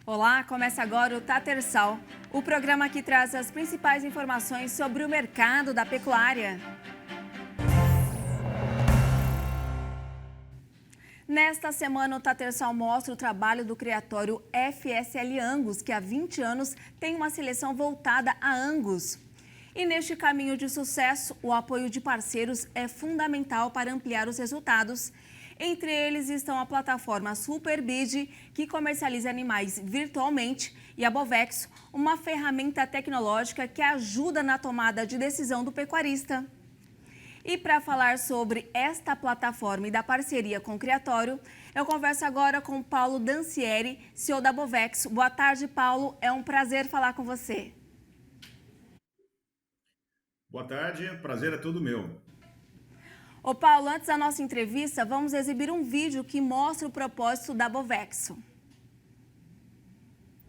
Olá, começa agora o Tatersal, o programa que traz as principais informações sobre o mercado da pecuária. Nesta semana, o Tatersal mostra o trabalho do criatório FSL Angus, que há 20 anos tem uma seleção voltada a Angus. E neste caminho de sucesso, o apoio de parceiros é fundamental para ampliar os resultados. Entre eles estão a plataforma Superbid, que comercializa animais virtualmente, e a Bovexo, uma ferramenta tecnológica que ajuda na tomada de decisão do pecuarista. E para falar sobre esta plataforma e da parceria com o Criatório, eu converso agora com Paulo Dancieri, CEO da Bovexo. Boa tarde, Paulo. É um prazer falar com você. Boa tarde, prazer é todo meu. Ô Paulo, antes da nossa entrevista, vamos exibir um vídeo que mostra o propósito da Bovexo.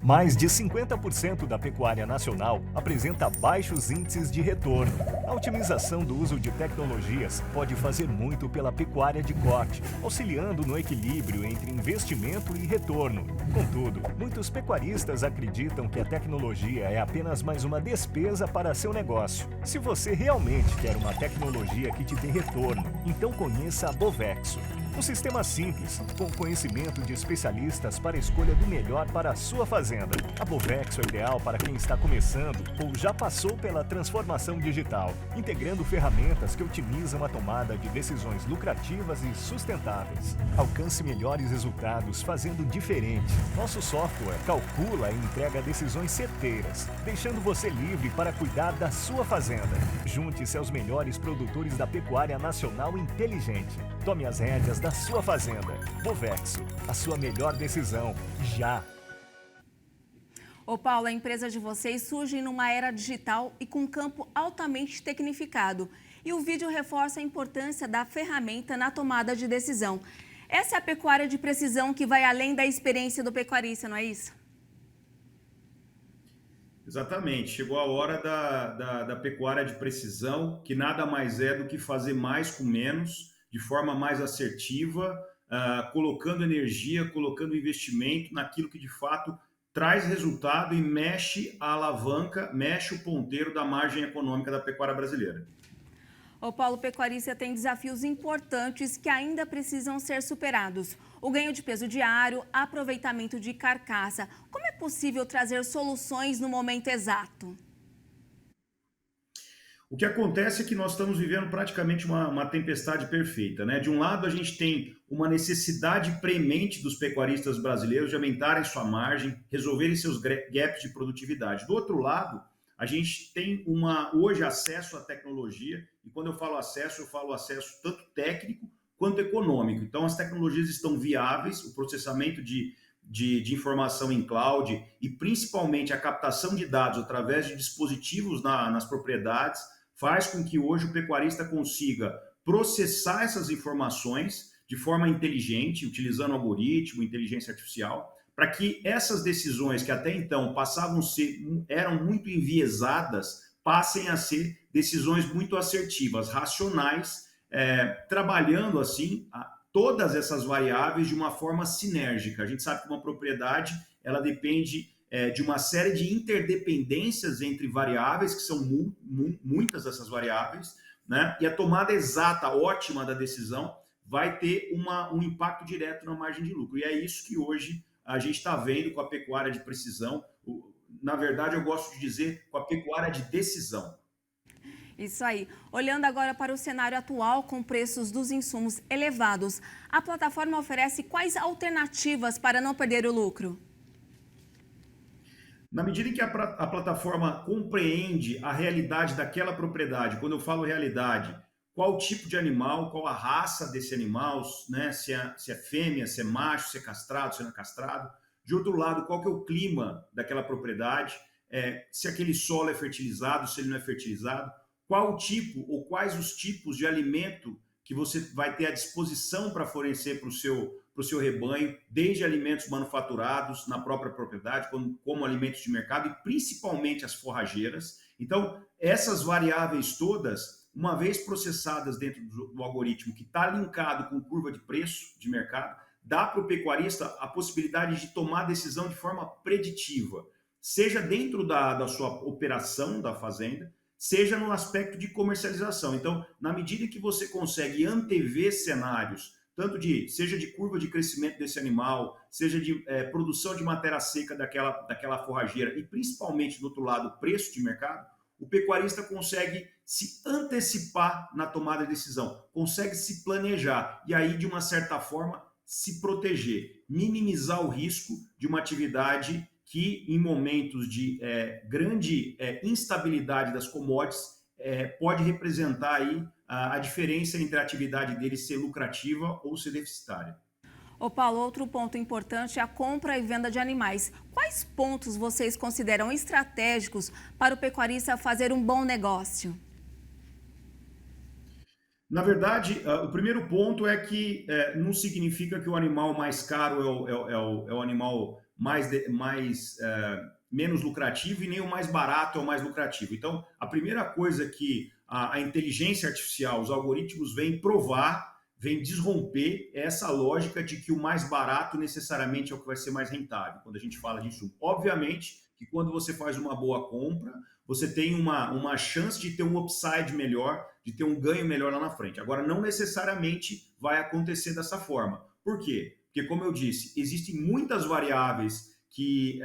Mais de 50% da pecuária nacional apresenta baixos índices de retorno. A otimização do uso de tecnologias pode fazer muito pela pecuária de corte, auxiliando no equilíbrio entre investimento e retorno. Contudo, muitos pecuaristas acreditam que a tecnologia é apenas mais uma despesa para seu negócio. Se você realmente quer uma tecnologia que te dê retorno, então conheça a Bovexo. Um sistema simples, com conhecimento de especialistas para a escolha do melhor para a sua fazenda. A Bovexo é ideal para quem está começando ou já passou pela transformação digital, integrando ferramentas que otimizam a tomada de decisões lucrativas e sustentáveis. Alcance melhores resultados fazendo diferente. Nosso software calcula e entrega decisões certeiras, deixando você livre para cuidar da sua fazenda. Junte-se aos melhores produtores da pecuária nacional inteligente. Tome as rédeas da sua fazenda. Bovexo, a sua melhor decisão, já! Ô Paulo, a empresa de vocês surge numa era digital e com um campo altamente tecnificado. E o vídeo reforça a importância da ferramenta na tomada de decisão. Essa é a pecuária de precisão que vai além da experiência do pecuarista, não é isso? Exatamente, chegou a hora da pecuária de precisão, que nada mais é do que fazer mais com menos, de forma mais assertiva, colocando energia, colocando investimento naquilo que de fato traz resultado e mexe a alavanca, mexe o ponteiro da margem econômica da pecuária brasileira. O Paulo, pecuarista tem desafios importantes que ainda precisam ser superados. O ganho de peso diário, aproveitamento de carcaça. Como é possível trazer soluções no momento exato? O que acontece é que nós estamos vivendo praticamente uma tempestade perfeita, né? De um lado, a gente tem uma necessidade premente dos pecuaristas brasileiros de aumentarem sua margem, resolverem seus gaps de produtividade. Do outro lado, a gente tem hoje acesso à tecnologia, e quando eu falo acesso tanto técnico quanto econômico. Então, as tecnologias estão viáveis, o processamento de informação em cloud e principalmente a captação de dados através de dispositivos nas propriedades faz com que hoje o pecuarista consiga processar essas informações de forma inteligente, utilizando algoritmo, inteligência artificial, para que essas decisões que até então eram muito enviesadas, passem a ser decisões muito assertivas, racionais, trabalhando assim todas essas variáveis de uma forma sinérgica. A gente sabe que uma propriedade ela depende de uma série de interdependências entre variáveis, que são muitas dessas variáveis, né? E a tomada exata, ótima da decisão vai ter um impacto direto na margem de lucro. E é isso que hoje a gente está vendo com a pecuária de precisão. Na verdade, eu gosto de dizer com a pecuária de decisão. Isso aí. Olhando agora para o cenário atual com preços dos insumos elevados, a plataforma oferece quais alternativas para não perder o lucro? Na medida em que a plataforma compreende a realidade daquela propriedade, quando eu falo realidade, qual tipo de animal, qual a raça desse animal, né? Se é fêmea, se é macho, se é castrado, se não é castrado. De outro lado, qual que é o clima daquela propriedade, se aquele solo é fertilizado, se ele não é fertilizado, qual o tipo ou quais os tipos de alimento que você vai ter à disposição para fornecer para o seu rebanho, desde alimentos manufaturados na própria propriedade, como alimentos de mercado e principalmente as forrageiras. Então, essas variáveis todas, uma vez processadas dentro do algoritmo que está linkado com curva de preço de mercado, dá para o pecuarista a possibilidade de tomar decisão de forma preditiva, seja dentro da sua operação da fazenda, seja no aspecto de comercialização. Então, na medida que você consegue antever cenários, tanto seja de curva de crescimento desse animal, seja de produção de matéria seca daquela forrageira e principalmente, do outro lado, preço de mercado, o pecuarista consegue se antecipar na tomada de decisão, consegue se planejar e aí, de uma certa forma, se proteger, minimizar o risco de uma atividade que, em momentos de grande instabilidade das commodities, pode representar aí a diferença entre a atividade dele ser lucrativa ou ser deficitária. Ô Paulo, outro ponto importante é a compra e venda de animais. Quais pontos vocês consideram estratégicos para o pecuarista fazer um bom negócio? Na verdade, o primeiro ponto é que não significa que o animal mais caro é o animal menos lucrativo e nem o mais barato é o mais lucrativo. Então, a primeira coisa que a inteligência artificial, os algoritmos vêm provar, vêm desromper é essa lógica de que o mais barato necessariamente é o que vai ser mais rentável, quando a gente fala disso. Obviamente que quando você faz uma boa compra, você tem uma chance de ter um upside melhor, de ter um ganho melhor lá na frente. Agora, não necessariamente vai acontecer dessa forma. Por quê? Porque, como eu disse, existem muitas variáveis que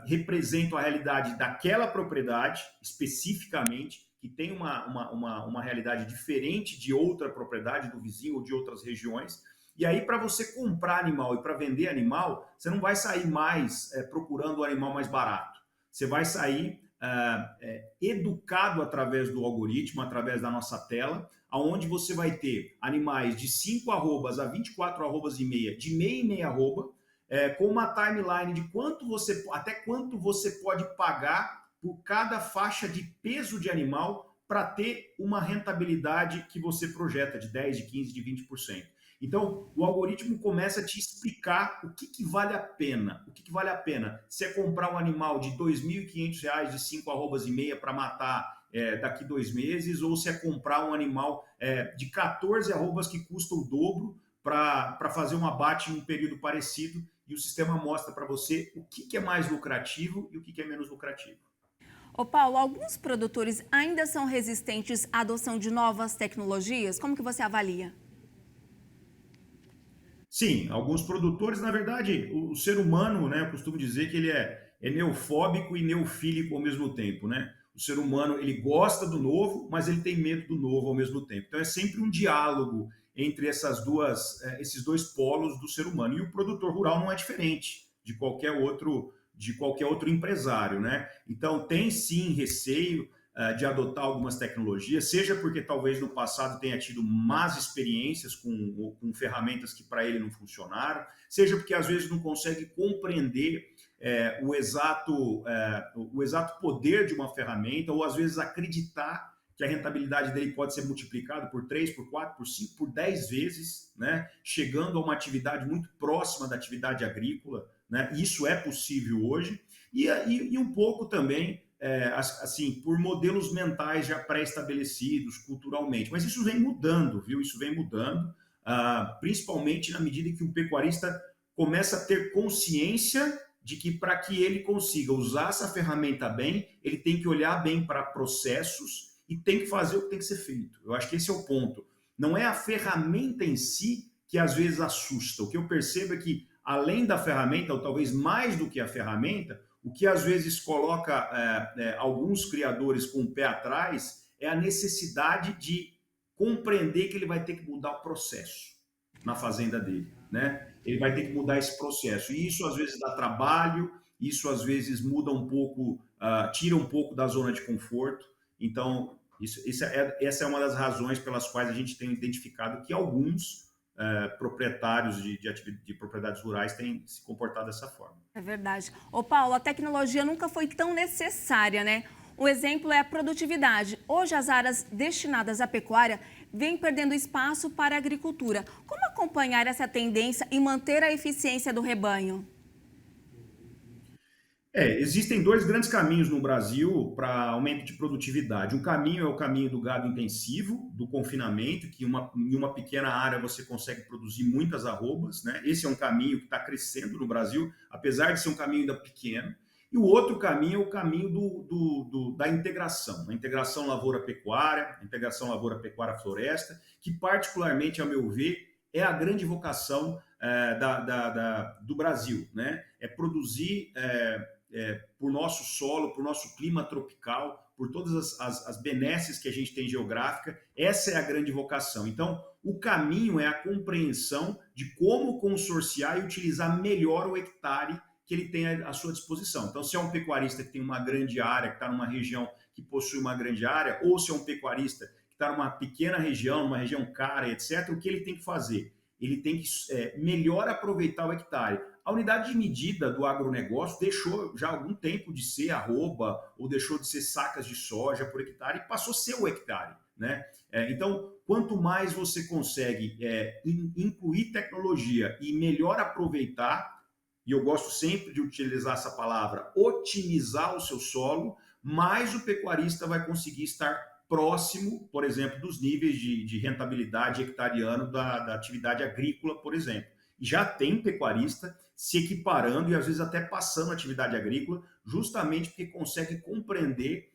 representam a realidade daquela propriedade, especificamente, que tem uma realidade diferente de outra propriedade, do vizinho ou de outras regiões. E aí, para você comprar animal e para vender animal, você não vai sair mais procurando o animal mais barato. Você vai sair educado através do algoritmo, através da nossa tela, onde você vai ter animais de 5 arrobas a 24 arrobas e meia, de meia e meia arroba, com uma timeline de até quanto você pode pagar por cada faixa de peso de animal para ter uma rentabilidade que você projeta de 10%, de 15%, de 20%. Então, o algoritmo começa a te explicar o que vale a pena. O que vale a pena? Se é comprar um animal de R$ 2.500 de 5 arrobas e meia para matar daqui 2 meses, ou se é comprar um animal de 14 arrobas que custa o dobro para fazer um abate em um período parecido, e o sistema mostra para você o que é mais lucrativo e o que é menos lucrativo. Ô Paulo, alguns produtores ainda são resistentes à adoção de novas tecnologias? Como que você avalia? Sim, alguns produtores, na verdade, o ser humano, né, eu costumo dizer que ele é neofóbico e neofílico ao mesmo tempo, né? O ser humano, ele gosta do novo, mas ele tem medo do novo ao mesmo tempo. Então é sempre um diálogo entre esses dois polos do ser humano. E o produtor rural não é diferente de qualquer outro empresário, né? Então tem sim receio de adotar algumas tecnologias, seja porque talvez no passado tenha tido más experiências com ferramentas que para ele não funcionaram, seja porque às vezes não consegue compreender o exato poder de uma ferramenta, ou às vezes acreditar que a rentabilidade dele pode ser multiplicada por 3, por 4, por 5, por 10 vezes, né? Chegando a uma atividade muito próxima da atividade agrícola, né? Isso é possível hoje, e um pouco também assim, por modelos mentais já pré-estabelecidos culturalmente. Mas isso vem mudando, viu? Isso vem mudando, principalmente na medida que o pecuarista começa a ter consciência de que, para que ele consiga usar essa ferramenta bem, ele tem que olhar bem para processos e tem que fazer o que tem que ser feito. Eu acho que esse é o ponto. Não é a ferramenta em si que às vezes assusta. O que eu percebo é que, além da ferramenta, ou talvez mais do que a ferramenta, o que às vezes coloca alguns criadores com o pé atrás é a necessidade de compreender que ele vai ter que mudar o processo na fazenda dele, né? Ele vai ter que mudar esse processo. E isso às vezes dá trabalho, isso às vezes muda um pouco, tira um pouco da zona de conforto. Então, essa é uma das razões pelas quais a gente tem identificado que alguns proprietários de propriedades rurais têm se comportado dessa forma. É verdade. Ô Paulo, a tecnologia nunca foi tão necessária, né? Um exemplo é a produtividade. Hoje as áreas destinadas à pecuária vêm perdendo espaço para a agricultura. Como acompanhar essa tendência e manter a eficiência do rebanho? Existem dois grandes caminhos no Brasil para aumento de produtividade. Um caminho é o caminho do gado intensivo, do confinamento, que em uma pequena área você consegue produzir muitas arrobas, né? Esse é um caminho que está crescendo no Brasil, apesar de ser um caminho ainda pequeno. E o outro caminho é o caminho da integração, a integração lavoura-pecuária, a integração lavoura-pecuária-floresta, que particularmente, a meu ver, é a grande vocação do Brasil, né? É produzir por nosso solo, por nosso clima tropical, por todas as benesses que a gente tem geográfica, essa é a grande vocação. Então, o caminho é a compreensão de como consorciar e utilizar melhor o hectare que ele tem à sua disposição. Então, se é um pecuarista que tem uma grande área, que está numa região que possui uma grande área, ou se é um pecuarista que está numa pequena região, uma região cara, etc., o que ele tem que fazer? Ele tem que melhor aproveitar o hectare. A unidade de medida do agronegócio deixou já há algum tempo de ser arroba ou deixou de ser sacas de soja por hectare e passou a ser o hectare, né? Então, quanto mais você consegue incluir tecnologia e melhor aproveitar, e eu gosto sempre de utilizar essa palavra, otimizar o seu solo, mais o pecuarista vai conseguir estar próximo, por exemplo, dos níveis de rentabilidade hectariano da atividade agrícola, por exemplo. E já tem pecuarista se equiparando e às vezes até passando a atividade agrícola, justamente porque consegue compreender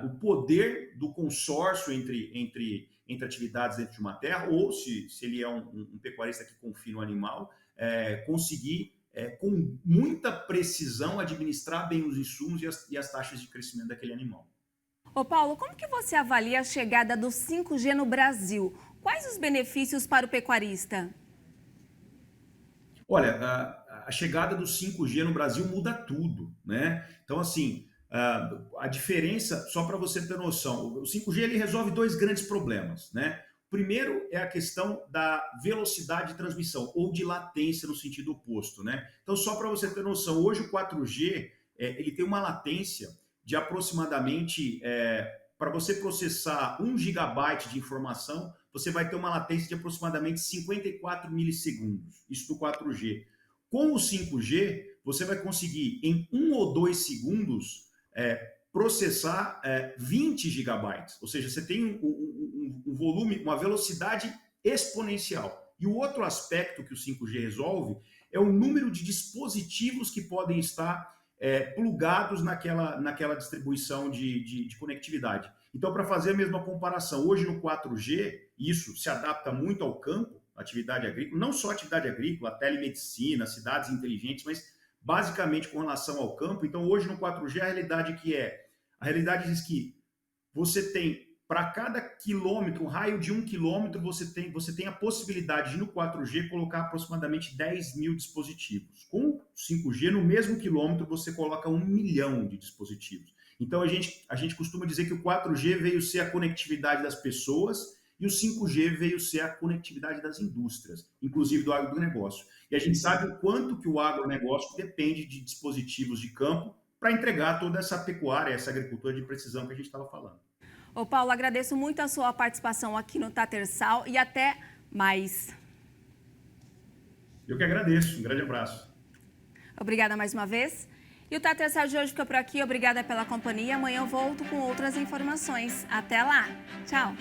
o poder do consórcio entre atividades dentro de uma terra, ou se ele é um pecuarista que confina o animal, conseguir com muita precisão administrar bem os insumos e as taxas de crescimento daquele animal. Ô Paulo, como que você avalia a chegada do 5G no Brasil? Quais os benefícios para o pecuarista? Olha, a chegada do 5G no Brasil muda tudo, né? Então, assim, a diferença, só para você ter noção, o 5G ele resolve dois grandes problemas, né? O primeiro é a questão da velocidade de transmissão ou de latência no sentido oposto, né? Então, só para você ter noção, hoje o 4G ele tem uma latência de aproximadamente, para você processar 1 gigabyte de informação, você vai ter uma latência de aproximadamente 54 milissegundos, isso do 4G. Com o 5G, você vai conseguir em 1 ou 2 segundos processar 20 gigabytes, ou seja, você tem um volume, uma velocidade exponencial. E o outro aspecto que o 5G resolve é o número de dispositivos que podem estar plugados naquela distribuição de conectividade. Então, para fazer a mesma comparação, hoje no 4G, isso se adapta muito ao campo, atividade agrícola, não só atividade agrícola, telemedicina, cidades inteligentes, mas basicamente com relação ao campo. Então, hoje no 4G, a realidade diz que você tem, para cada quilômetro, um raio de 1 quilômetro, você tem a possibilidade de, no 4G, colocar aproximadamente 10 mil dispositivos. Com o 5G, no mesmo quilômetro, você coloca 1 milhão de dispositivos. Então, a gente costuma dizer que o 4G veio ser a conectividade das pessoas e o 5G veio ser a conectividade das indústrias, inclusive do agronegócio. E a gente sabe o quanto que o agronegócio depende de dispositivos de campo para entregar toda essa pecuária, essa agricultura de precisão que a gente estava falando. Ô Paulo, agradeço muito a sua participação aqui no Tatersal e até mais. Eu que agradeço. Um grande abraço. Obrigada mais uma vez. E o Tatersal de hoje fica por aqui. Obrigada pela companhia. Amanhã eu volto com outras informações. Até lá. Tchau.